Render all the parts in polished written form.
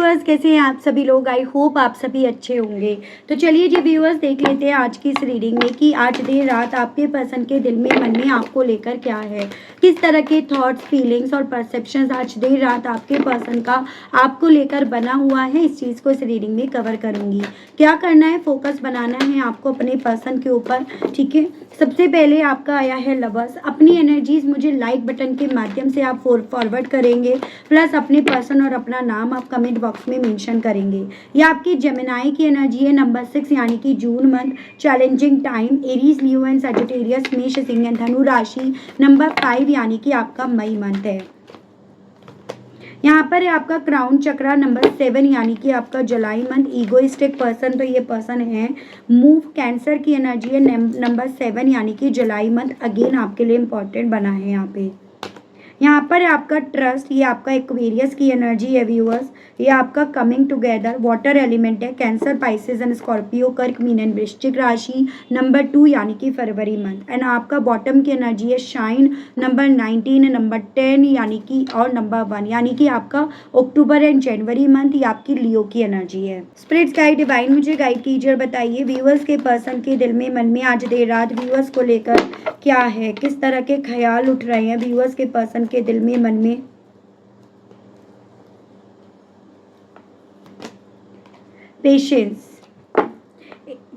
Viewers, कैसे हैं आप सभी लोग। आई होप आप सभी अच्छे होंगे। तो चलिए जी व्यूअर्स, देख लेते हैं आज की इस रीडिंग में कि आज देर रात आपके पर्सन के दिल में मन में आपको लेकर क्या है, किस तरह के थॉट्स, फीलिंग्स और परसेप्शंस आज देर रात आपके पर्सन का आपको लेकर बना हुआ है। इस चीज़ को इस रीडिंग में कवर करूंगी। क्या करना है, फोकस बनाना है आपको अपने पर्सन के ऊपर। ठीक है, सबसे पहले आपका आया है लवर्स। अपनी एनर्जीज मुझे लाइक बटन के माध्यम से आप फॉरवर्ड करेंगे, प्लस अपने पर्सन और अपना नाम आप कमेंट बॉक्स में मेंशन करेंगे। ये आपकी जेमिनाई की एनर्जी है, नंबर 6 यानी कि June month, challenging time, Aries, Leo and Sagittarius, मेष, सिंह एंड धनु राशि, नंबर 5 यानी कि आपका मई मंथ है। यहाँ पर है आपका क्राउन चक्रा, नंबर 7 यानी कि आपका जुलाई मंथ, ईगोइस्टिक पर्सन। तो ये पर्सन है मूव, कैंसर की एनर्जी है, नंबर 7 यानी कि जुलाई मंथ। अगेन आपके लिए इंपॉर्टेंट बना है यहाँ पर आपका ट्रस्ट, ये आपका एक्वेरियस की एनर्जी है व्यूअर्स। ये आपका कमिंग टुगेदर, वाटर एलिमेंट है, कैंसर, पाइसेस एंड स्कॉर्पियो, कर्क, मीन एंड वृश्चिक राशि, नंबर 2 यानी कि फरवरी मंथ। एंड आपका बॉटम की एनर्जी है शाइन, नंबर 19, नंबर 10 यानी कि और नंबर 1 यानी कि आपका अक्टूबर एंड जनवरी मंथ। ये आपकी लियो की एनर्जी है। स्पिरिट्स गाइड डिवाइन मुझे गाइड कीजिए और बताइए व्यूअर्स के पर्सन के दिल में मन में आज देर रात व्यूअर्स को लेकर क्या है, किस तरह के ख्याल उठ रहे हैं व्यूअर्स के पर्सन के दिल में मन में। Patience,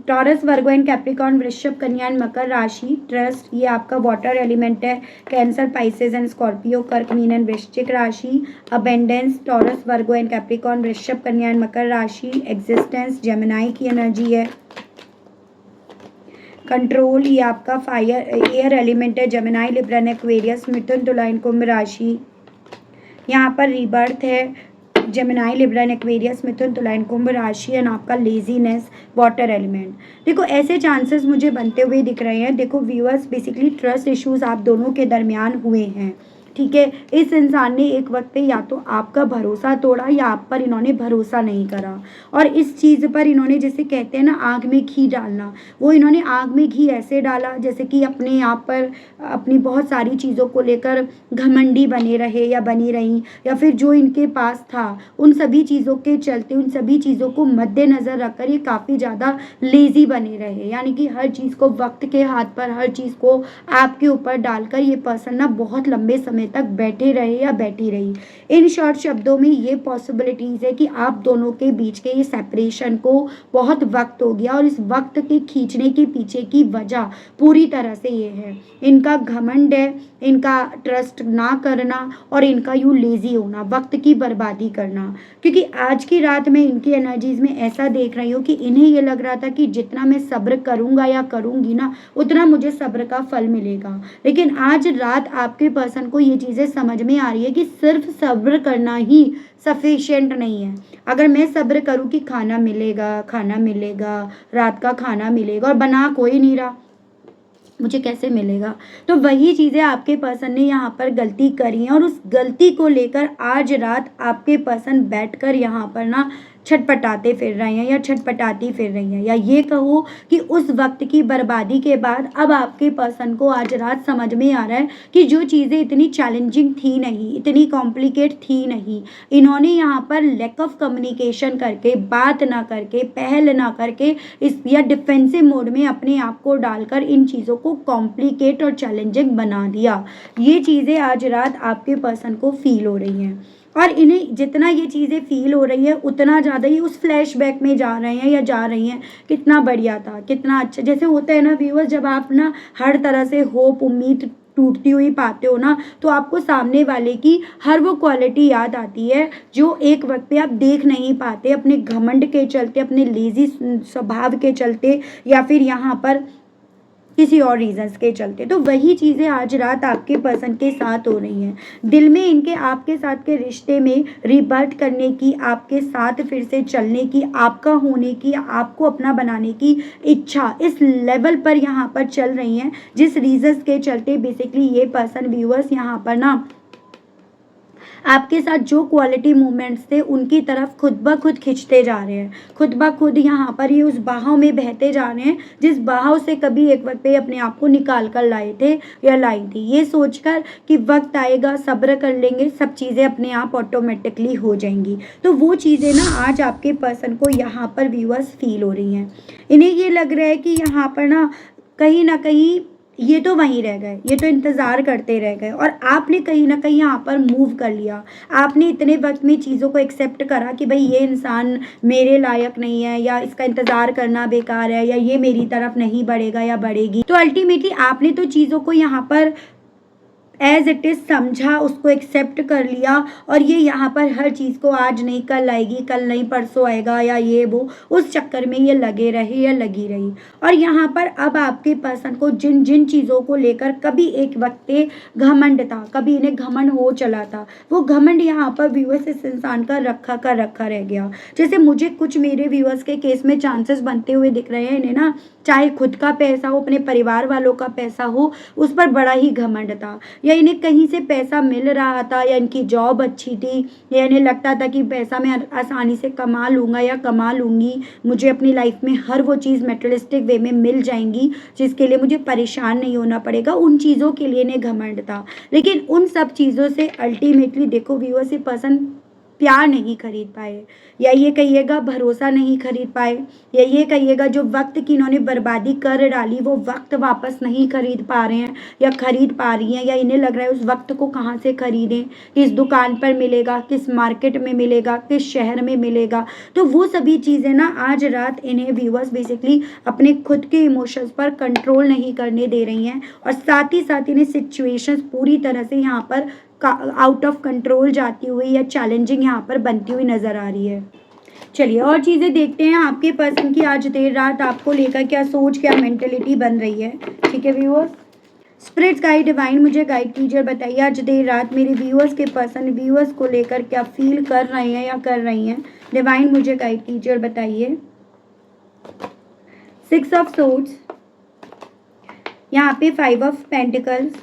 taurus, Virgo and Capricorn, वृषभ, कन्या एंड मकर राशि, ट्रस्ट, ये आपका वाटर एलिमेंट है, कैंसर, पाइसेस एंड स्कॉर्पियो, कर्क, मीन एंड वृश्चिक राशि, abundance, taurus, Virgo and Capricorn, वृषभ, कन्या एंड मकर राशि, एग्जिस्टेंस, जेमिनाई की एनर्जी है, कंट्रोल, ये आपका फायर एयर एलिमेंट है, जेमिनाई, लिब्रा एंड एक्वेरियस, मिथुन, तुला एंड कुंभ राशि। यहाँ पर रीबर्थ है, जेमिनाई, लिब्रा एंड एक्वेरियस, मिथुन, तुला एंड कुंभ राशि। एंड आपका लेजीनेस, वाटर एलिमेंट। देखो ऐसे चांसेस मुझे बनते हुए दिख रहे हैं। देखो व्यूअर्स, बेसिकली ट्रस्ट इश्यूज आप दोनों के दरमियान हुए हैं। ठीक है, इस इंसान ने एक वक्त पे या तो आपका भरोसा तोड़ा या आप पर इन्होंने भरोसा नहीं करा, और इस चीज़ पर इन्होंने, जैसे कहते हैं ना आग में घी डालना, वो इन्होंने आग में घी ऐसे डाला जैसे कि अपने आप पर अपनी बहुत सारी चीज़ों को लेकर घमंडी बने रहे या बनी रही, या फिर जो इनके पास था उन सभी चीज़ों के चलते, उन सभी चीज़ों को मद्देनज़र रखकर ये काफ़ी ज़्यादा लेज़ी बने रहे। यानी कि हर चीज़ को वक्त के हाथ पर, हर चीज़ को आपके ऊपर डालकर ये पर्सन ना बहुत लंबे समय तक बैठे रहे या बैठी रही। इन शॉर्ट शब्दों में ये पॉसिबिलिटीज है कि आप दोनों के बीच के ये सेपरेशन को बहुत वक्त हो गया, और इस वक्त के खींचने के पीछे की वजह पूरी तरह से ये है, इनका घमंड है, इनका ट्रस्ट ना करना, और इनका यूं लेजी होना, वक्त की बर्बादी करना। क्योंकि आज की रात में इनकी एनर्जीज में ऐसा देख रही हूँ कि इन्हें ये लग रहा था कि जितना मैं सब्र करूँगा या करूँगी ना, उतना मुझे सब्र का फल मिलेगा। लेकिन आज रात आपके पर्सन को ये चीज़ें समझ में आ रही है कि सिर्फ सब्र करना ही सफिशिएंट नहीं है। अगर मैं सब्र करूँ कि खाना मिलेगा, रात का खाना मिलेगा, और बना कोई नहीं रहा, मुझे कैसे मिलेगा। तो वही चीज़ें आपके पर्सन ने यहाँ पर गलती करी है, और उस गलती को लेकर आज रात आपके पर्सन बैठकर यहाँ पर ना छटपटाते फिर रहे हैं या छटपटाती फिर रही हैं, या ये कहो कि उस वक्त की बर्बादी के बाद अब आपके पर्सन को आज रात समझ में आ रहा है कि जो चीज़ें इतनी चैलेंजिंग थी नहीं, इतनी कॉम्प्लिकेट थी नहीं, इन्होंने यहाँ पर लैक ऑफ कम्युनिकेशन करके, बात ना करके, पहल ना करके, इस या डिफेंसिव मोड में अपने आप को डालकर इन चीज़ों को कॉम्प्लिकेट और चैलेंजिंग बना दिया। ये चीज़ें आज रात आपके पर्सन को फील हो रही हैं, और इन्हें जितना ये चीज़ें फील हो रही है उतना ज़्यादा ही उस फ्लैशबैक में जा रहे हैं या जा रही हैं, कितना बढ़िया था, कितना अच्छा। जैसे होता है ना व्यूअर्स, जब आप ना हर तरह से होप, उम्मीद टूटती हुई पाते हो ना, तो आपको सामने वाले की हर वो क्वालिटी याद आती है जो एक वक्त पे आप देख नहीं पाते, अपने घमंड के चलते, अपने लेजी स्वभाव के चलते, या फिर यहाँ पर किसी और रीजंस के चलते। तो वही चीज़ें आज रात आपके पर्सन के साथ हो रही हैं। दिल में इनके आपके साथ के रिश्ते में रिबर्थ करने की, आपके साथ फिर से चलने की, आपका होने की, आपको अपना बनाने की इच्छा इस लेवल पर यहाँ पर चल रही हैं, जिस रीजंस के चलते बेसिकली ये पर्सन व्यूअर्स यहाँ पर ना आपके साथ जो क्वालिटी मोमेंट्स थे उनकी तरफ खुद ब खुद खिंचते जा रहे हैं, खुद ब खुद यहाँ पर ये उस बहाव में बहते जा रहे हैं जिस बहाव से कभी एक वक्त पे अपने आप को निकाल कर लाए थे या लाई थी, ये सोचकर कि वक्त आएगा, सब्र कर लेंगे, सब चीज़ें अपने आप ऑटोमेटिकली हो जाएंगी। तो वो चीज़ें ना आज आपके पर्सन को यहाँ पर व्यूअर्स फील हो रही हैं। इन्हें ये लग रहा है कि यहाँ पर ना कहीं ये तो वहीं रह गए, ये तो इंतज़ार करते रह गए और आपने कहीं ना कहीं यहाँ पर मूव कर लिया। आपने इतने वक्त में चीज़ों को एक्सेप्ट करा कि भाई ये इंसान मेरे लायक नहीं है, या इसका इंतज़ार करना बेकार है, या ये मेरी तरफ नहीं बढ़ेगा या बढ़ेगी। तो अल्टीमेटली आपने तो चीज़ों को यहाँ पर एज इट इज़ समझा, उसको एक्सेप्ट कर लिया और ये यहाँ पर हर चीज़ को आज नहीं कल आएगी, कल नहीं परसों आएगा, या ये वो, उस चक्कर में ये लगे रहे या लगी रही। और यहाँ पर अब आपके पर्सन को जिन जिन चीज़ों को लेकर कभी एक वक्त पे घमंड था, कभी इन्हें घमंड हो चला था, वो घमंड यहाँ पर व्यूअर्स इस इंसान का रखा रह गया। जैसे मुझे कुछ मेरे व्यूअर्स के केस में चांसेस बनते हुए दिख रहे हैं, इन्हें चाहे खुद का पैसा हो, अपने परिवार वालों का पैसा हो, उस पर बड़ा ही घमंड था, या इन्हें कहीं से पैसा मिल रहा था, या इनकी जॉब अच्छी थी, या इन्हें लगता था कि पैसा मैं आसानी से कमा लूँगा या कमा लूँगी, मुझे अपनी लाइफ में हर वो चीज़ मेटेरियलिस्टिक वे में मिल जाएंगी जिसके लिए मुझे परेशान नहीं होना पड़ेगा, उन चीज़ों के लिए इन्हें घमंड था। लेकिन उन सब चीज़ों से अल्टीमेटली देखो व्यूअर्स, ये पर्सन प्यार नहीं खरीद पाए, या ये कहिएगा भरोसा नहीं खरीद पाए, या ये कहिएगा जो वक्त की इन्होंने बर्बादी कर डाली वो वक्त वापस नहीं खरीद पा रहे हैं या खरीद पा रही हैं, या इन्हें लग रहा है उस वक्त को कहाँ से खरीदें, किस दुकान पर मिलेगा, किस मार्केट में मिलेगा, किस शहर में मिलेगा। तो वो सभी चीज़ें आज रात इन्हें व्यूअर्स बेसिकली अपने खुद के इमोशंस पर कंट्रोल नहीं करने दे रही हैं, और साथ ही साथ इन्हें सिचुएशंस पूरी तरह से यहाँ पर आउट ऑफ कंट्रोल जाती हुई या चैलेंजिंग यहाँ पर बनती हुई नज़र आ रही है। चलिए और चीज़ें देखते हैं आपके पर्सन की आज देर रात आपको लेकर क्या सोच, क्या मेंटेलिटी बन रही है। ठीक है व्यूअर्स, स्पिरिट्स गाइड डिवाइन मुझे गाइड कीजिए और बताइए आज देर रात मेरे व्यूअर्स के पर्सन व्यूअर्स को लेकर क्या फील कर रहे हैं या कर रही हैं। डिवाइन मुझे गाइड कीजिए और बताइए। 6 ऑफ सोर्ड्स, यहाँ पे 5 of pentacles,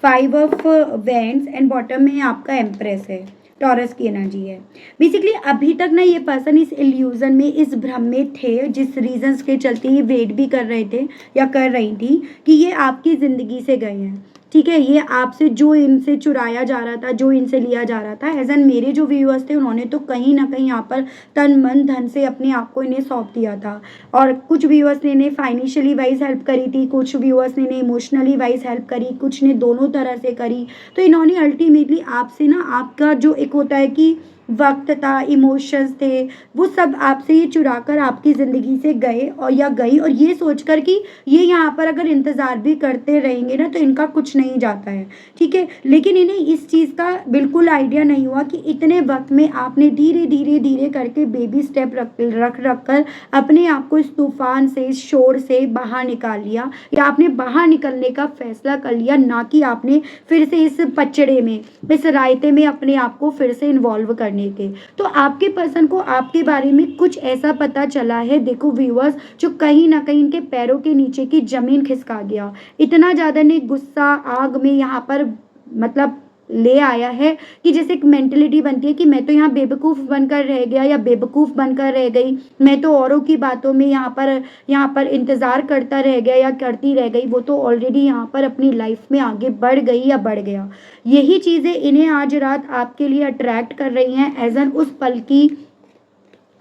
5 of wands and bottom में आपका एम्प्रेस है, टॉरस की एनर्जी है। बेसिकली अभी तक ये पर्सन इस इल्यूजन में, इस भ्रम में थे जिस रीजंस के चलते ये वेट भी कर रहे थे या कर रही थी कि ये आपकी ज़िंदगी से गए हैं। ठीक है, ये आपसे जो इनसे चुराया जा रहा था, जो इनसे लिया जा रहा था, एज एन मेरे जो व्यूअर्स थे उन्होंने तो कहीं ना कहीं यहाँ पर तन मन धन से अपने आप को इन्हें सौंप दिया था। और कुछ व्यूअर्स ने इन्हें फाइनेंशियली वाइज हेल्प करी थी, कुछ व्यूअर्स ने इन्हें इमोशनली वाइज हेल्प करी, कुछ ने दोनों तरह से करी। तो इन्होंने अल्टीमेटली आपसे आपका जो एक होता है कि वक्त था, इमोशंस थे, वो सब आपसे ये चुरा कर आपकी ज़िंदगी से गए और या गई, और ये सोचकर कि ये यहाँ पर अगर इंतज़ार भी करते रहेंगे तो इनका कुछ नहीं जाता है। ठीक है, लेकिन इन्हें इस चीज़ का बिल्कुल आइडिया नहीं हुआ कि इतने वक्त में आपने धीरे धीरे धीरे करके बेबी स्टेप रख कर अपने आप को इस तूफान से, इस शोर से बाहर निकाल लिया, या आपने बाहर निकलने का फैसला कर लिया, ना कि आपने फिर से इस पचड़े में, इस रायते में अपने आप को फिर से इन्वॉल्व करने के। तो आपके पर्सन को आपके बारे में कुछ ऐसा पता चला है, देखो व्यूअर्स, जो कहीं ना कहीं इनके पैरों के नीचे की जमीन खिसका गया। इतना ज़्यादा ने गुस्सा आग में यहाँ पर मतलब ले आया है कि जैसे एक मेंटलिटी बनती है कि मैं तो यहाँ बेवकूफ़ बनकर रह गया या बेवकूफ़ बनकर रह गई, मैं तो औरों की बातों में यहाँ पर इंतज़ार करता रह गया या करती रह गई, वो तो ऑलरेडी यहाँ पर अपनी लाइफ में आगे बढ़ गई या बढ़ गया। यही चीज़ें इन्हें आज रात आपके लिए अट्रैक्ट कर रही हैं, एज एन उस पल की,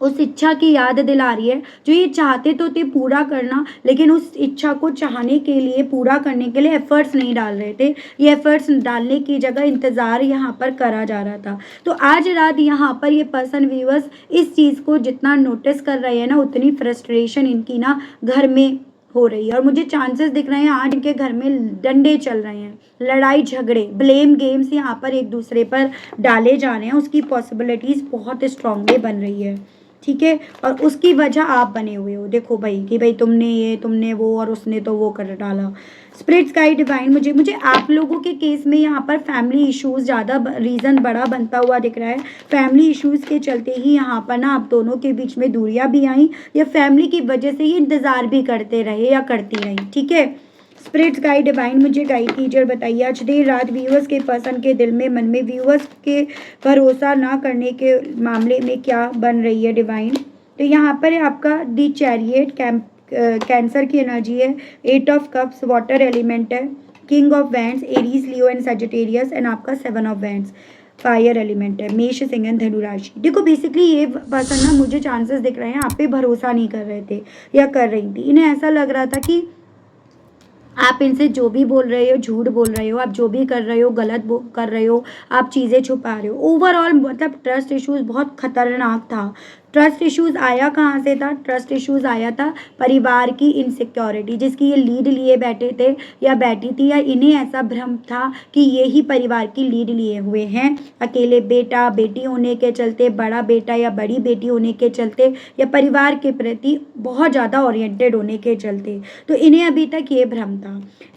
उस इच्छा की याद दिला रही है जो ये चाहते तो थे पूरा करना, लेकिन उस इच्छा को चाहने के लिए, पूरा करने के लिए एफर्ट्स नहीं डाल रहे थे। ये एफर्ट्स डालने की जगह इंतज़ार यहाँ पर करा जा रहा था। तो आज रात यहाँ पर ये पर्सन व्यूअर्स इस चीज़ को जितना नोटिस कर रहे हैं उतनी फ्रस्ट्रेशन इनकी घर में हो रही है। और मुझे चांसेस दिख रहे हैं आज इनके घर में डंडे चल रहे हैं, लड़ाई झगड़े, ब्लेम गेम्स यहाँ पर एक दूसरे पर डाले जा रहे हैं, उसकी पॉसिबिलिटीज़ बहुत स्ट्रांगली बन रही है। ठीक है, और उसकी वजह आप बने हुए हो, देखो भाई कि भाई तुमने ये, तुमने वो, और उसने तो वो कर डाला। स्पिरिट्स गाइड डिवाइन मुझे आप लोगों के केस में यहाँ पर फैमिली इश्यूज ज़्यादा रीज़न बड़ा बनता हुआ दिख रहा है। फैमिली इश्यूज़ के चलते ही यहाँ पर आप दोनों के बीच में दूरियाँ भी आई, या फैमिली की वजह से ही इंतज़ार भी करते रहे या करती रही। ठीक है, स्पिरिट्स गाइड डिवाइन मुझे गाइड कीजिए और बताइए आज देर रात व्यूअर्स के पर्सन के दिल में, मन में व्यूअर्स के भरोसा ना करने के मामले में क्या बन रही है डिवाइन। तो यहाँ पर है आपका दी चैरियट, कैंसर की एनर्जी है, 8 ऑफ कप्स वाटर एलिमेंट है, king of wands Aries Leo and Sagittarius, and आपका 7 ऑफ वैंड्स फायर एलिमेंट है, मेष सिंह एंड धनु राशि। देखो बेसिकली ये पर्सन ना मुझे चांसेस दिख रहे हैं आप पे भरोसा नहीं कर रहे थे या कर रही थी। इन्हें ऐसा लग रहा था कि आप इनसे जो भी बोल रहे हो झूठ बोल रहे हो, आप जो भी कर रहे हो गलत कर रहे हो, आप चीज़ें छुपा रहे हो। ओवरऑल मतलब ट्रस्ट इश्यूज बहुत खतरनाक था। ट्रस्ट इश्यूज आया कहाँ से था? ट्रस्ट इश्यूज आया था परिवार की इनसिक्योरिटी, जिसकी ये लीड लिए बैठे थे या बैठी थी, या इन्हें ऐसा भ्रम था कि ये ही परिवार की लीड लिए हुए हैं। अकेले बेटा बेटी होने के चलते, बड़ा बेटा या बड़ी बेटी होने के चलते, या परिवार के प्रति बहुत ज़्यादा ओरिएंटेड होने के चलते, तो इन्हें अभी तक ये भ्रम था।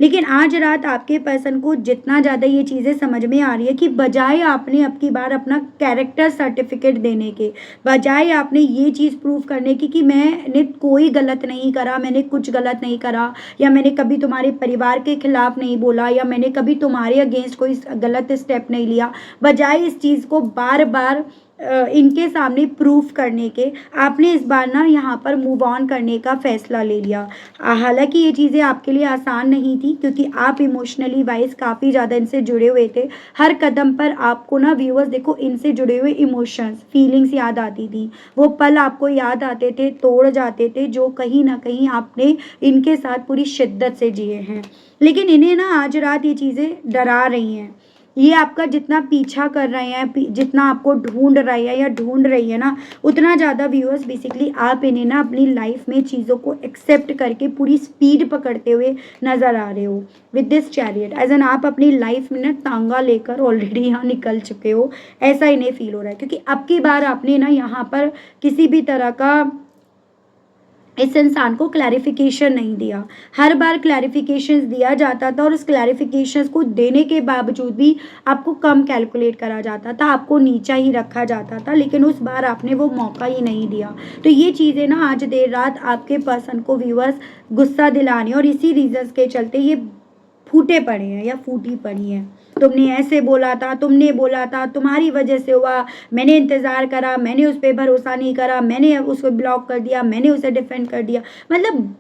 लेकिन आज रात आपके पर्सन को जितना ज़्यादा ये चीज़ें समझ में आ रही है कि बजाय आपने अब की बार अपना कैरेक्टर सर्टिफिकेट देने के, बजाय आपने ये चीज़ प्रूव करने की कि मैंने कोई गलत नहीं करा, मैंने कुछ गलत नहीं करा, या मैंने कभी तुम्हारे परिवार के खिलाफ नहीं बोला, या मैंने कभी तुम्हारे अगेंस्ट कोई गलत स्टेप नहीं लिया, बजाय इस चीज़ को बार बार इनके सामने प्रूफ करने के, आपने इस बार ना यहाँ पर मूव ऑन करने का फैसला ले लिया। हालांकि ये चीज़ें आपके लिए आसान नहीं थी, क्योंकि आप इमोशनली वाइज काफ़ी ज़्यादा इनसे जुड़े हुए थे। हर कदम पर आपको ना व्यूअर्स देखो इनसे जुड़े हुए इमोशंस, फीलिंग्स याद आती थी, वो पल आपको याद आते थे, तोड़ जाते थे, जो कहीं ना कहीं आपने इनके साथ पूरी शिद्दत से जिए हैं। लेकिन इन्हें ना आज रात ये चीज़ें डरा रही हैं। ये आपका जितना पीछा कर रहे हैं, जितना आपको ढूंढ रहे हैं या ढूंढ रही है ना, उतना ज़्यादा व्यूअर्स बेसिकली आप इन्हें ना अपनी लाइफ में चीज़ों को एक्सेप्ट करके पूरी स्पीड पकड़ते हुए नज़र आ रहे हो with this chariot. As an आप अपनी लाइफ में ना तांगा लेकर ऑलरेडी यहाँ निकल चुके हो, ऐसा इन्हें फील हो रहा है। क्योंकि अब की बार आपने ना यहाँ पर किसी भी तरह का इस इंसान को क्लैरिफिकेशन नहीं दिया। हर बार क्लैरिफिकेशंस दिया जाता था और उस क्लैरिफिकेशंस को देने के बावजूद भी आपको कम कैलकुलेट करा जाता था, आपको नीचा ही रखा जाता था, लेकिन उस बार आपने वो मौका ही नहीं दिया। तो ये चीज़ें ना आज देर रात आपके पर्सन को व्यूअर्स गुस्सा दिलाने और इसी रीजंस के चलते ये फूटे पड़े हैं या फूटी पड़ी हैं। तुमने ऐसे बोला था, तुमने बोला था, तुम्हारी वजह से हुआ, मैंने इंतज़ार करा, मैंने उस पर भरोसा नहीं करा, मैंने उसको ब्लॉक कर दिया, मैंने उसे डिफेंड कर दिया। मतलब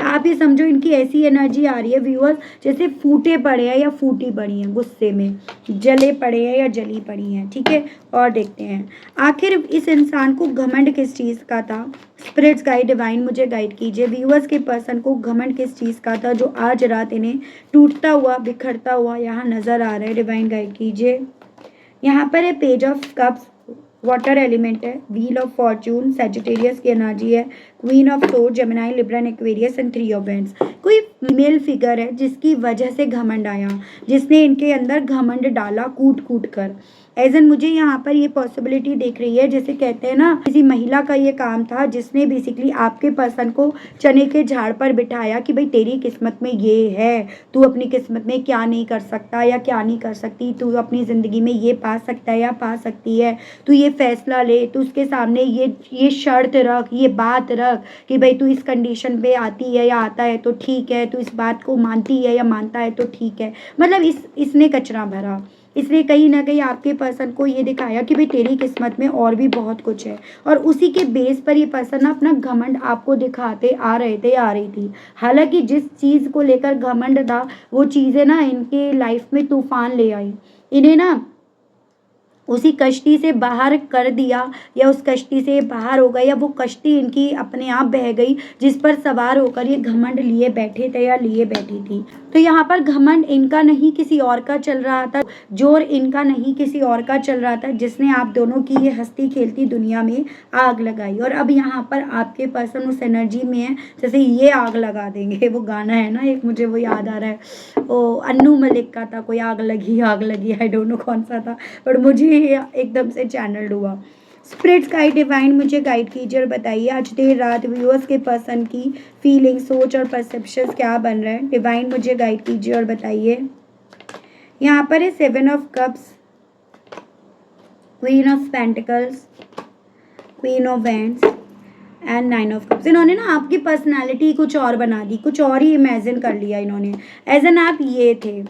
आप ये समझो इनकी ऐसी एनर्जी आ रही है व्यूअर्स जैसे फूटे पड़े हैं या फूटी पड़ी हैं, गुस्से में जले पड़े हैं या जली पड़ी हैं। ठीक है, और देखते हैं आखिर इस इंसान को घमंड किस चीज़ का था। स्पिरिट्स गाइड डिवाइन मुझे गाइड कीजिए, व्यूअर्स के पर्सन को घमंड किस चीज़ का था जो आज रात इन्हें टूटता हुआ बिखरता हुआ यहाँ नज़र आ रहा है। डिवाइन गाइड कीजिए। यहाँ पर है page of cups, water element है, व्हील ऑफ फॉर्चून, सैजिटेरियस की एनर्जी है, queen of sword, Gemini, Libra and Aquarius and 3 of wands. कोई फीमेल फिगर है जिसकी वजह से घमंड आया, जिसने इनके अंदर घमंड डाला कूट कूट कर। एज एन मुझे यहाँ पर ये पॉसिबिलिटी देख रही है, जैसे कहते हैं ना किसी महिला का ये काम था जिसने बेसिकली आपके पर्सन को चने के झाड़ पर बिठाया कि भाई तेरी किस्मत में ये है, तू अपनी किस्मत में क्या नहीं कर सकता या क्या नहीं कर सकती, तू अपनी ज़िंदगी में ये पा सकता है या पा सकती है, तू ये फैसला ले, तू उसके सामने ये शर्त रख, ये बात रख कि भाई तू इस कंडीशन पे आती है या आता है तो ठीक है, तू इस बात को मानती है या मानता है तो ठीक है। मतलब इसने कचरा भरा, इसलिए कहीं ना कहीं आपके पर्सन को ये दिखाया कि भाई तेरी किस्मत में और भी बहुत कुछ है, और उसी के बेस पर ये पर्सन अपना घमंड आपको दिखाते आ रहे थे, आ रही थी। हालांकि जिस चीज़ को लेकर घमंड था वो चीज़ें ना इनके लाइफ में तूफान ले आई, इन्हें ना उसी कश्ती से बाहर कर दिया, या उस कश्ती से बाहर हो गए, या वो कश्ती इनकी अपने आप बह गई जिस पर सवार होकर ये घमंड लिए बैठे थे या लिए बैठी थी। तो यहाँ पर घमंड इनका नहीं किसी और का चल रहा था, जोर इनका नहीं किसी और का चल रहा था, जिसने आप दोनों की ये हंसती खेलती दुनिया में आग लगाई। और अब यहाँ पर आपके पर्सन उस एनर्जी में है जैसे ये आग लगा देंगे। वो गाना है ना एक, मुझे वो याद आ रहा है, वो अन्नू मलिक का था, कोई आग लगी आई डोंट नो कौन सा था, बट मुझे एकदम से चैनल्ड हुआ। स्पिरिट्स गाइड डिवाइन मुझे गाइड कीजिए और बताइए आज देर रात व्यूअर्स के पर्सन की फीलिंग, सोच और परसेप्शन क्या बन रहा है। डिवाइन मुझे गाइड कीजिए और बताइए। यहाँ पर है 7 of cups, queen of pentacles, queen of wands, and 9 of cups. इन्होंने ना आपकी पर्सनैलिटी कुछ और बना दी, कुछ और ही इमेजिन कर लिया इन्होंने। एज एन आप ये थे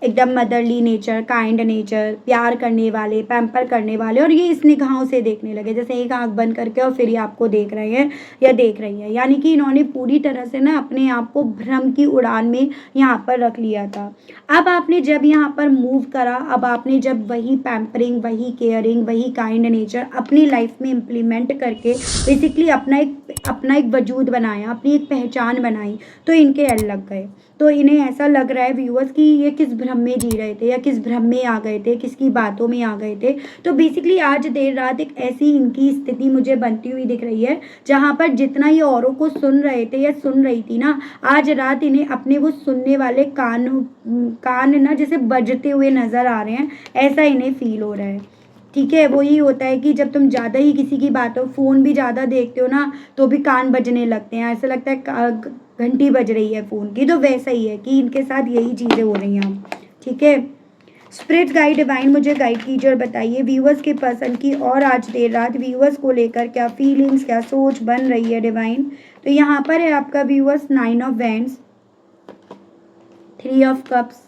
एकदम मदरली नेचर, काइंड नेचर, प्यार करने वाले, पैम्पर करने वाले, और ये इस निगाहों से देखने लगे जैसे एक आंख बंद करके और फिर ये आपको देख रहे हैं या देख रही है। यानी कि इन्होंने पूरी तरह से ना अपने आप को भ्रम की उड़ान में यहाँ पर रख लिया था। अब आपने जब यहाँ पर मूव करा, अब आपने जब वही पैम्परिंग, वही केयरिंग, वही काइंड नेचर अपनी लाइफ में इम्प्लीमेंट करके बेसिकली अपना एक वजूद बनाया, अपनी एक पहचान बनाई, तो इनके एल लग गए। तो इन्हें ऐसा लग रहा है व्यूअर्स कि ये किस भ्रम में जी रहे थे या किस भ्रम में आ गए थे, किसकी बातों में आ गए थे। तो बेसिकली आज देर रात एक ऐसी इनकी स्थिति मुझे बनती हुई दिख रही है जहाँ पर जितना ये औरों को सुन रहे थे या सुन रही थी ना, आज रात इन्हें अपने वो सुनने वाले कान ना जैसे बजते हुए नजर आ रहे हैं, ऐसा इन्हें फील हो रहा है। ठीक है, वो ही होता है कि जब तुम ज़्यादा ही किसी की बातों, फ़ोन भी ज़्यादा देखते हो ना तो भी कान बजने लगते हैं, ऐसा लगता है घंटी बज रही है फ़ोन की। तो वैसा ही है कि इनके साथ यही चीज़ें हो रही हैं। ठीक है, स्पिरिट गाइड डिवाइन मुझे गाइड कीजिए और बताइए व्यूअर्स के पर्सन की और आज देर रात व्यूअर्स को लेकर क्या फीलिंग्स, क्या सोच बन रही है डिवाइन। तो यहाँ पर है आपका viewers 9 of wands, 3 of cups,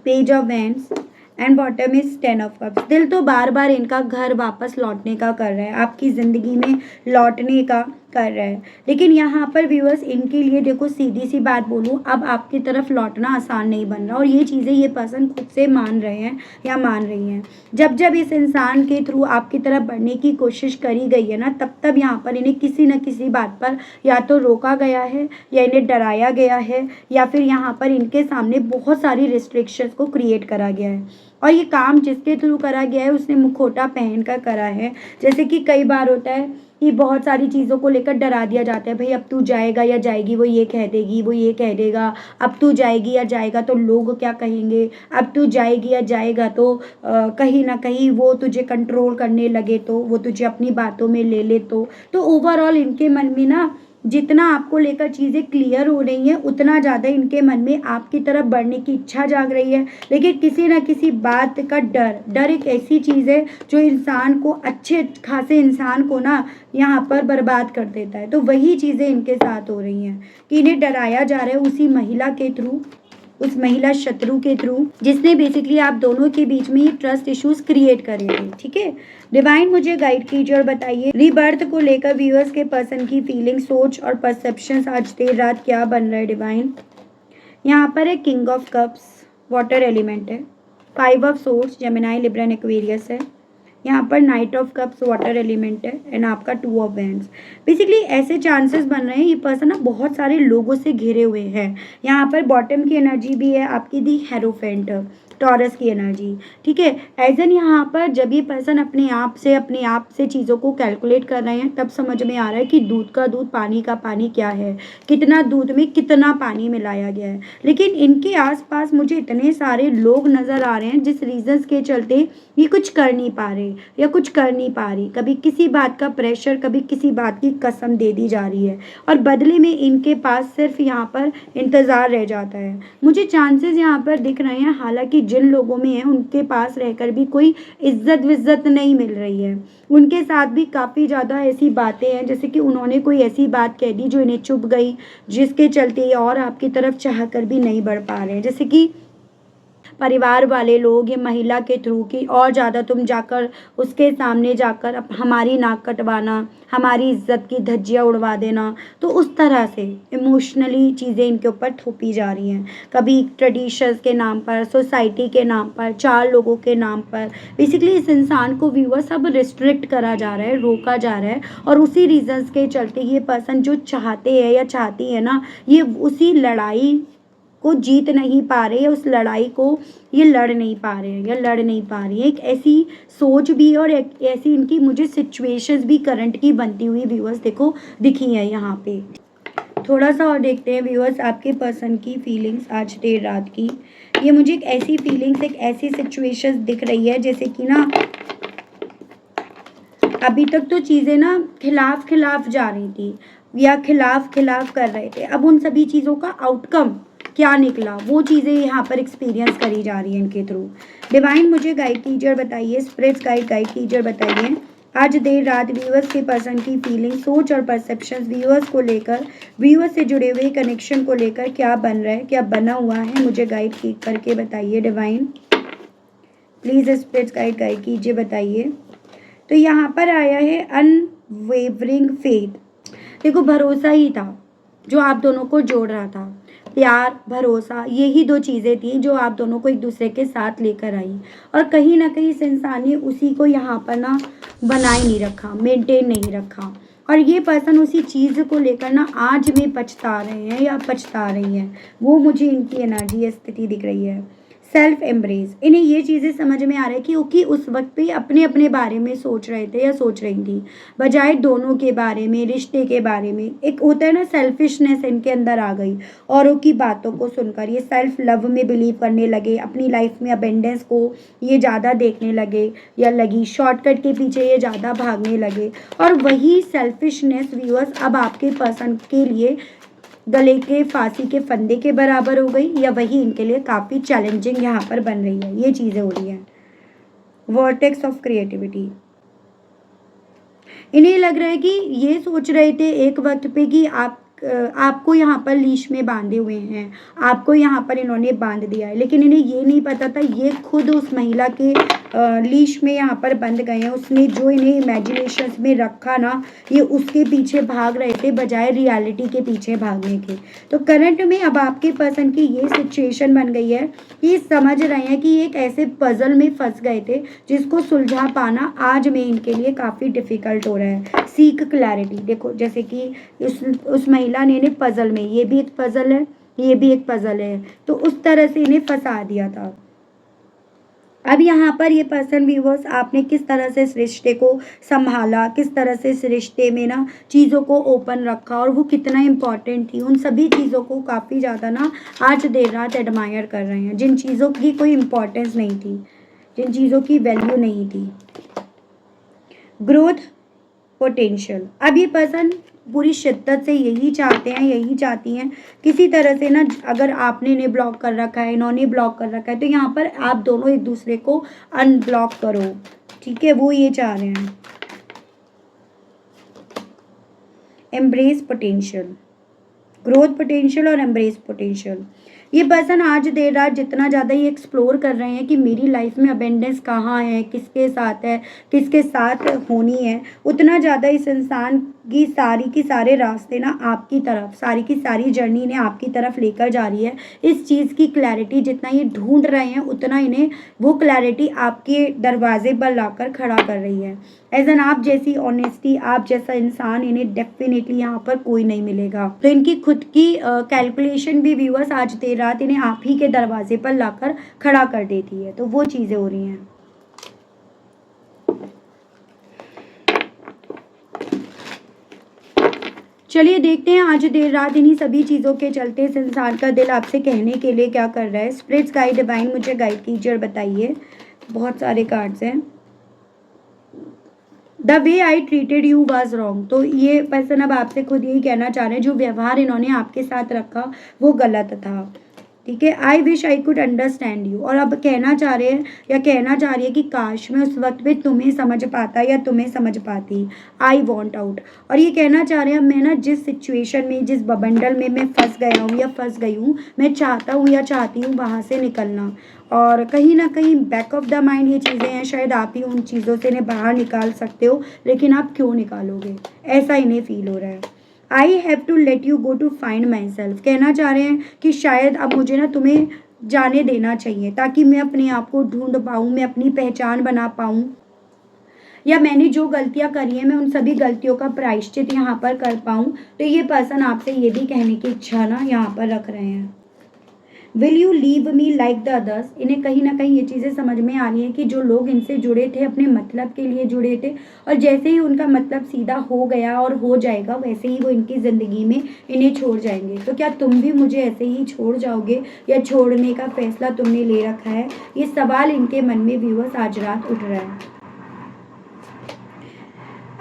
page of wands and bottom is 10 of cups. दिल तो बार बार इनका घर वापस लौटने का कर रहा है, आपकी ज़िंदगी में लौटने का कर रहा है। लेकिन यहाँ पर व्यूअर्स इनके लिए देखो, सीधी सी बात बोलूँ, अब आपकी तरफ लौटना आसान नहीं बन रहा, और ये चीज़ें ये पर्सन खुद से मान रहे हैं या मान रही हैं। जब जब इस इंसान के थ्रू आपकी तरफ बढ़ने की कोशिश करी गई है ना, तब तब यहाँ पर इन्हें किसी न किसी बात पर या तो रोका गया है या इन्हें डराया गया है, या फिर यहाँ पर इनके सामने बहुत सारी रिस्ट्रिक्शंस को क्रिएट करा गया है। और ये काम जिसके थ्रू करा गया है उसने मुखौटा पहन कर करा है। जैसे कि कई बार होता है कि बहुत सारी चीज़ों को लेकर डरा दिया जाता है, भाई अब तू जाएगा या जाएगी, वो ये कह देगी, वो ये कह देगा, अब तू जाएगी या जाएगा तो लोग क्या कहेंगे, अब तू जाएगी या जाएगा तो कहीं ना कहीं वो तुझे कंट्रोल करने लगे, तो वो तुझे अपनी बातों में ले ले। तो ओवरऑल इनके मन में ना जितना आपको लेकर चीज़ें क्लियर हो रही हैं, उतना ज़्यादा इनके मन में आपकी तरफ बढ़ने की इच्छा जाग रही है। लेकिन किसी न किसी बात का डर एक ऐसी चीज़ है जो इंसान को, अच्छे खासे इंसान को ना यहाँ पर बर्बाद कर देता है। तो वही चीज़ें इनके साथ हो रही हैं कि इन्हें डराया जा रहा है उसी महिला के थ्रू, उस महिला शत्रु के थ्रू, जिसने बेसिकली आप दोनों के बीच में ये ट्रस्ट इश्यूज क्रिएट करे थे। ठीक है, डिवाइन मुझे गाइड कीजिए और बताइए रीबर्थ को लेकर व्यूअर्स के पर्सन की फीलिंग, सोच और परसेप्शंस आज देर रात क्या बन रहा है डिवाइन। यहाँ पर है king of cups, water element है, 5 of swords, Gemini, Libra and Aquarius है। यहाँ पर night of cups, water element है, एंड आपका 2 ऑफ वैंड्स। बेसिकली ऐसे चांसेस बन रहे हैं ये पर्सन ना बहुत सारे लोगों से घिरे हुए हैं। यहाँ पर बॉटम की एनर्जी भी है आपकी, दी हेरोफेंट, टॉरस की एनर्जी। ठीक है, एज एन यहाँ पर जब ये पर्सन अपने आप से चीज़ों को कैलकुलेट कर रहे हैं, तब समझ में आ रहा है कि दूध का दूध, पानी का पानी क्या है, कितना दूध में कितना पानी मिलाया गया है। लेकिन इनके आसपास मुझे इतने सारे लोग नज़र आ रहे हैं जिस रीजंस के चलते ये कुछ कर नहीं पा रहे या कुछ कर नहीं पा रही। कभी किसी बात का प्रेशर, कभी किसी बात की कसम दे दी जा रही है, और बदले में इनके पास सिर्फ यहाँ पर इंतज़ार रह जाता है। मुझे चांसेस यहाँ पर दिख रहे हैं, हालांकि जिन लोगों में है उनके पास रहकर भी कोई इज्जत विज्जत नहीं मिल रही है। उनके साथ भी काफ़ी ज़्यादा ऐसी बातें हैं, जैसे कि उन्होंने कोई ऐसी बात कह दी जो इन्हें चुभ गई, जिसके चलते ये और आपकी तरफ चाह कर भी नहीं बढ़ पा रहे हैं। जैसे कि परिवार वाले लोग, ये महिला के थ्रू की और ज़्यादा तुम जाकर उसके सामने जाकर हमारी नाक कटवाना, हमारी इज्जत की धज्जियाँ उड़वा देना, तो उस तरह से इमोशनली चीज़ें इनके ऊपर थोपी जा रही हैं। कभी ट्रेडिशंस के नाम पर, सोसाइटी के नाम पर, 4 लोगों के नाम पर, बेसिकली इस इंसान को व्यूअर सब रिस्ट्रिक्ट करा जा रहा है, रोका जा रहा है। और उसी रीजंस के चलते ये पर्सन जो चाहते हैं या चाहती है ना, ये उसी लड़ाई को जीत नहीं पा रहे, उस लड़ाई को ये लड़ नहीं पा रहे हैं या लड़ नहीं पा रही है। एक ऐसी सोच भी और एक ऐसी इनकी मुझे सिचुएशंस भी करंट की बनती हुई व्यूअर्स देखो दिखी है यहाँ पे। थोड़ा सा और देखते हैं व्यूअर्स आपके पर्सन की फीलिंग्स आज देर रात की। ये मुझे एक ऐसी फीलिंग्स, एक ऐसी सिचुएशंस दिख रही है जैसे कि ना अभी तक तो चीज़ें ना खिलाफ जा रही थी या खिलाफ कर रहे थे, अब उन सभी चीज़ों का आउटकम क्या निकला, वो चीज़ें यहाँ पर एक्सपीरियंस करी जा रही हैं इनके थ्रू। डिवाइन मुझे गाइड कीजिए और बताइए, स्पिरिट्स गाइड कीजिए और बताइए आज देर रात व्यूअर्स के पर्सन की फीलिंग, सोच और परसेप्शन व्यूअर्स को लेकर, व्यूअर्स से जुड़े हुए कनेक्शन को लेकर क्या बन रहा है, क्या बना हुआ है, मुझे गाइड करके बताइए डिवाइन। प्लीज़ स्पिरिट्स गाइड कीजिए, बताइए। तो यहाँ पर आया है अनवेवरिंग फेथ। देखो, भरोसा ही था जो आप दोनों को जोड़ रहा था। प्यार, भरोसा, यही दो चीज़ें थी जो आप दोनों को एक दूसरे के साथ लेकर आई। और कहीं ना कहीं इस इंसान ने उसी को यहाँ पर ना बनाए नहीं रखा, मेंटेन नहीं रखा। और ये पर्सन उसी चीज़ को लेकर ना आज में पछता रहे हैं या पछता रही हैं। वो मुझे इनकी एनर्जी, स्थिति दिख रही है। सेल्फ एम्ब्रेस, इन्हें ये चीज़ें समझ में आ रहा है कि ओके उस वक्त पे अपने अपने बारे में सोच रहे थे या सोच रही थी, बजाय दोनों के बारे में, रिश्ते के बारे में। एक होता है ना, सेल्फिशनेस इनके अंदर आ गई। औरों की बातों को सुनकर ये सेल्फ लव में बिलीव करने लगे, अपनी लाइफ में अबेंडेंस को ये ज़्यादा देखने लगे या लगी, शॉर्टकट के पीछे ये ज़्यादा भागने लगे। और वही सेल्फिशनेस व्यूअर्स अब आपके पर्सन के लिए गले के फांसी के फंदे के बराबर हो गई, या वही इनके लिए काफ़ी चैलेंजिंग यहाँ पर बन रही है। ये चीज़ें हो रही हैं। वर्टेक्स ऑफ क्रिएटिविटी, इन्हें लग रहा है कि ये सोच रहे थे एक वक्त पे कि आपको यहाँ पर लीश में बांधे हुए हैं, आपको यहाँ पर इन्होंने बांध दिया है, लेकिन इन्हें ये नहीं पता था ये खुद उस महिला के लीश में यहाँ पर बंध गए हैं। उसने जो इन्हें इमेजिनेशंस में रखा ना, ये उसके पीछे भाग रहे थे बजाय रियलिटी के पीछे भागने के। तो करंट में अब आपके पर्सन की ये सिचुएशन बन गई है कि समझ रहे हैं कि एक ऐसे पजल में फंस गए थे जिसको सुलझा पाना आज में इनके लिए काफ़ी डिफिकल्ट हो रहा है। सीक क्लैरिटी, देखो जैसे कि उस महिला ने इन्हें पजल में, ये भी एक पजल है, ये भी एक पजल है, तो उस तरह से इन्हें फंसा दिया था। अब यहाँ पर ये पर्सन व्यूअर्स, आपने किस तरह से इस रिश्ते को संभाला, किस तरह से इस रिश्ते में ना चीज़ों को ओपन रखा, और वो कितना इम्पॉर्टेंट थी, उन सभी चीज़ों को काफ़ी ज़्यादा ना आज देर रात एडमायर कर रहे हैं। जिन चीज़ों की कोई इम्पोर्टेंस नहीं थी, जिन चीज़ों की वैल्यू नहीं थी। ग्रोथ पोटेंशियल, अब ये पर्सन पूरी शिद्दत से यही चाहते हैं, यही चाहती हैं किसी तरह से ना, अगर आपने इन्हें ब्लॉक कर रखा है, इन्होंने ब्लॉक कर रखा है, तो यहाँ पर आप दोनों एक दूसरे को अनब्लॉक करो, ठीक है, वो ये चाह रहे हैं। एम्ब्रेस पोटेंशियल, ग्रोथ पोटेंशियल और एम्ब्रेस पोटेंशियल। ये पर्सन आज देर रात जितना ज़्यादा ये एक्सप्लोर कर रहे हैं कि मेरी लाइफ में अबेंडेंस कहाँ है, किसके साथ है, किसके साथ होनी है, उतना ज़्यादा इस इंसान की सारे रास्ते ना आपकी तरफ, सारी की सारी जर्नी ने आपकी तरफ लेकर जा रही है। इस चीज़ की क्लैरिटी जितना ये ढूंढ रहे हैं, उतना इन्हें वो क्लैरिटी आपके दरवाजे पर लाकर खड़ा कर रही है। एज एन आप जैसी ऑनेस्टी, आप जैसा इंसान इन्हें डेफिनेटली यहाँ पर कोई नहीं मिलेगा। तो इनकी खुद की कैलकुलेशन भी व्यूअर्स आज देर रात इन्हें आप ही के दरवाजे पर लाकर खड़ा कर देती है। तो वो चीज़ें हो रही हैं। चलिए देखते हैं आज देर रात इन्हीं सभी चीज़ों के चलते इस इंसान का दिल आपसे कहने के लिए क्या कर रहा है। स्पिरिट्स गाइड डिवाइन मुझे गाइड कीजिए और बताइए। बहुत सारे कार्ड्स हैं। The way I treated you was wrong, तो ये पर्सन अब आपसे खुद यही कहना चाह रहे हैं जो व्यवहार इन्होंने आपके साथ रखा वो गलत था, ठीक है। I wish I could understand you, और अब कहना चाह रहे हैं या कहना चाह रही है कि काश मैं उस वक्त पे तुम्हें समझ पाता या तुम्हें समझ पाती। आई वॉन्ट आउट, और ये कहना चाह रहे हैं मैं ना जिस सिचुएशन में, जिस बबंडल में मैं फंस गया हूँ या फंस गई हूँ, मैं चाहता हूँ या चाहती हूँ वहाँ से निकलना। और कहीं ना कहीं बैक ऑफ द माइंड ये चीज़ें हैं, शायद आप ही उन चीज़ों से इन्हें बाहर निकाल सकते हो, लेकिन आप क्यों निकालोगे, ऐसा इन्हें फील हो रहा है। I have to let you go to find myself, कहना चाह रहे हैं कि शायद अब मुझे ना तुम्हें जाने देना चाहिए ताकि मैं अपने आप को ढूंढ पाऊँ, मैं अपनी पहचान बना पाऊँ, या मैंने जो गलतियाँ करी हैं मैं उन सभी गलतियों का प्रायश्चित यहाँ पर कर पाऊँ। तो ये पर्सन आपसे ये भी कहने की इच्छा ना यहाँ पर रख रहे हैं। Will you leave me like the others, इन्हें कहीं ना कहीं ये चीज़ें समझ में आ रही हैं कि जो लोग इनसे जुड़े थे अपने मतलब के लिए जुड़े थे, और जैसे ही उनका मतलब सीधा हो गया और हो जाएगा वैसे ही वो इनकी ज़िंदगी में इन्हें छोड़ जाएंगे। तो क्या तुम भी मुझे ऐसे ही छोड़ जाओगे, या छोड़ने का फैसला तुमने ले रखा है? ये सवाल इनके मन में व्यूअर्स आज रात उठ रहा है।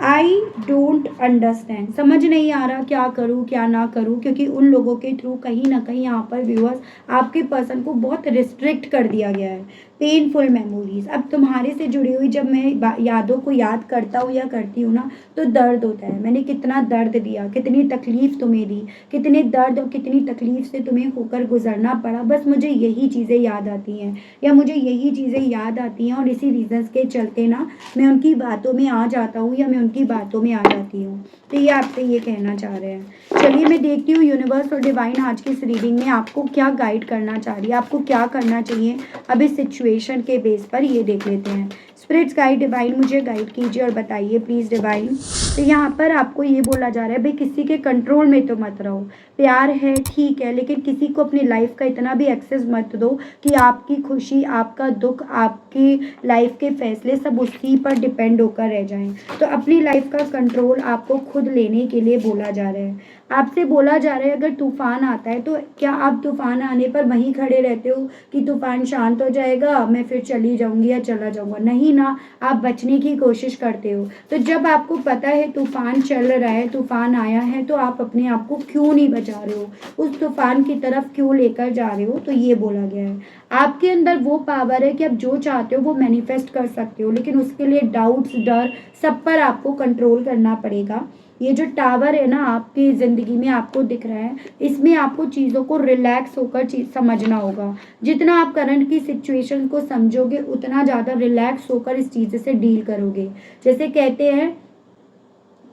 आई डोंट अंडरस्टैंड, समझ नहीं आ रहा क्या करूँ क्या ना करूँ, क्योंकि उन लोगों के थ्रू कहीं ना कहीं यहाँ पर व्यूअर्स आपके पर्सन को बहुत रिस्ट्रिक्ट कर दिया गया है। Painful memories. अब तुम्हारे से जुड़ी हुई जब मैं यादों को याद करता हूँ या करती हूँ ना, तो दर्द होता है। मैंने कितना दर्द दिया, कितनी तकलीफ़ तुम्हें दी, कितने दर्द और कितनी तकलीफ़ से तुम्हें होकर गुजरना पड़ा, बस मुझे यही चीज़ें याद आती हैं, या मुझे यही चीज़ें याद आती हैं, और इसी रीज़न्स के चलते ना मैं उनकी बातों में आ जाता हूँ, या मैं उनकी बातों में आ जाती हूँ। तो ये आपसे ये कहना चाह रहे हैं। चलिए मैं देखती हूँ यूनिवर्स और डिवाइन आज की इस रीडिंग में आपको क्या गाइड करना चाह रही है, आपको क्या करना चाहिए अब इस सिचुएशन के बेस पर, ये देख लेते हैं। स्पिरिट्स गाइड, डिवाइन मुझे गाइड कीजिए और बताइए प्लीज़ डिवाइन। तो यहाँ पर आपको ये बोला जा रहा है, भाई किसी के कंट्रोल में तो मत रहो। प्यार है ठीक है, लेकिन किसी को अपनी लाइफ का इतना भी एक्सेस मत दो कि आपकी खुशी, आपका दुख, आपकी लाइफ के फैसले सब उसी पर डिपेंड होकर रह जाएं। तो अपनी लाइफ का कंट्रोल आपको खुद लेने के लिए बोला जा रहा है। आपसे बोला जा रहा है, अगर तूफान आता है तो क्या आप तूफान आने पर वहीं खड़े रहते हो कि तूफान शांत हो जाएगा, मैं फिर चली जाऊंगी या चला जाऊंगा? नहीं ना, आप बचने की कोशिश करते हो। तो जब आपको पता है तूफान चल रहा है, तूफान आया है, तो आप अपने आप को क्यों नहीं बचा रहे हो, उस तूफान की तरफ क्यों लेकर जा रहे हो? तो ये बोला गया है। आपके अंदर वो पावर है कि आप जो चाहते हो वो मैनिफेस्ट कर सकते हो, लेकिन उसके लिए डाउट्स, डर सब पर आपको कंट्रोल करना पड़ेगा। ये जो टावर है ना आपकी ज़िंदगी में आपको दिख रहा है, इसमें आपको चीज़ों को रिलैक्स होकर समझना होगा। जितना आप करंट की सिचुएशन को समझोगे, उतना ज़्यादा रिलैक्स होकर इस चीज़ से डील करोगे। जैसे कहते हैं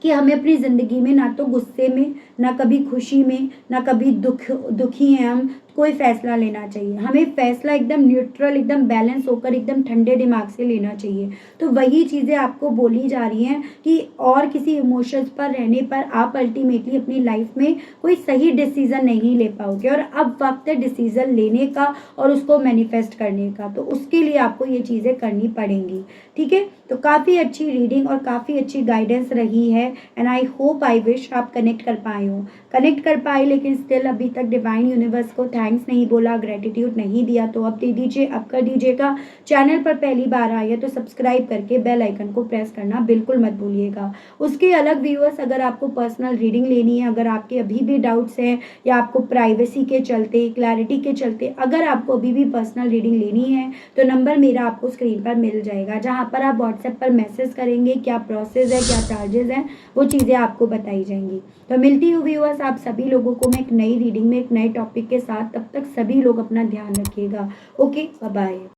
कि हमें अपनी ज़िंदगी में ना तो गुस्से में, ना कभी खुशी में, ना कभी दुखी हैं हम, कोई फ़ैसला लेना चाहिए। हमें फ़ैसला एकदम न्यूट्रल, एकदम बैलेंस होकर, एकदम ठंडे दिमाग से लेना चाहिए। तो वही चीज़ें आपको बोली जा रही हैं कि और किसी इमोशंस पर रहने पर आप अल्टीमेटली अपनी लाइफ में कोई सही डिसीज़न नहीं ले पाओगे, और अब वक्त है डिसीज़न लेने का और उसको मैनिफेस्ट करने का। तो उसके लिए आपको ये चीज़ें करनी पड़ेंगी, ठीक है? तो काफ़ी अच्छी रीडिंग और काफ़ी अच्छी गाइडेंस रही है, and I hope, I wish आप कनेक्ट कर पाए हो, कनेक्ट कर पाए, लेकिन स्टिल अभी तक डिवाइन यूनिवर्स को थैंक्स नहीं बोला, ग्रेटिट्यूड नहीं दिया, तो अब दे दीजिए, अब कर दीजिएगा। चैनल पर पहली बार आए हैं तो सब्सक्राइब करके बेल आइकन को प्रेस करना बिल्कुल मत भूलिएगा। उसके अलग व्यूअर्स, अगर आपको पर्सनल रीडिंग लेनी है, अगर आपके अभी भी डाउट्स हैं, या आपको प्राइवेसी के चलते, क्लैरिटी के चलते अगर आपको अभी भी पर्सनल रीडिंग लेनी है, तो नंबर मेरा आपको स्क्रीन पर मिल जाएगा, जहाँ पर आप व्हाट्सएप पर मैसेज करेंगे, क्या प्रोसेस है, क्या चार्जेस हैं, वो चीज़ें आपको बताई जाएंगी। तो मिलती हूँ व्यूअर्स आप सभी लोगों को मैं एक नई रीडिंग में, एक नए टॉपिक के साथ। तब तक सभी लोग अपना ध्यान रखिएगा। Okay, bye bye.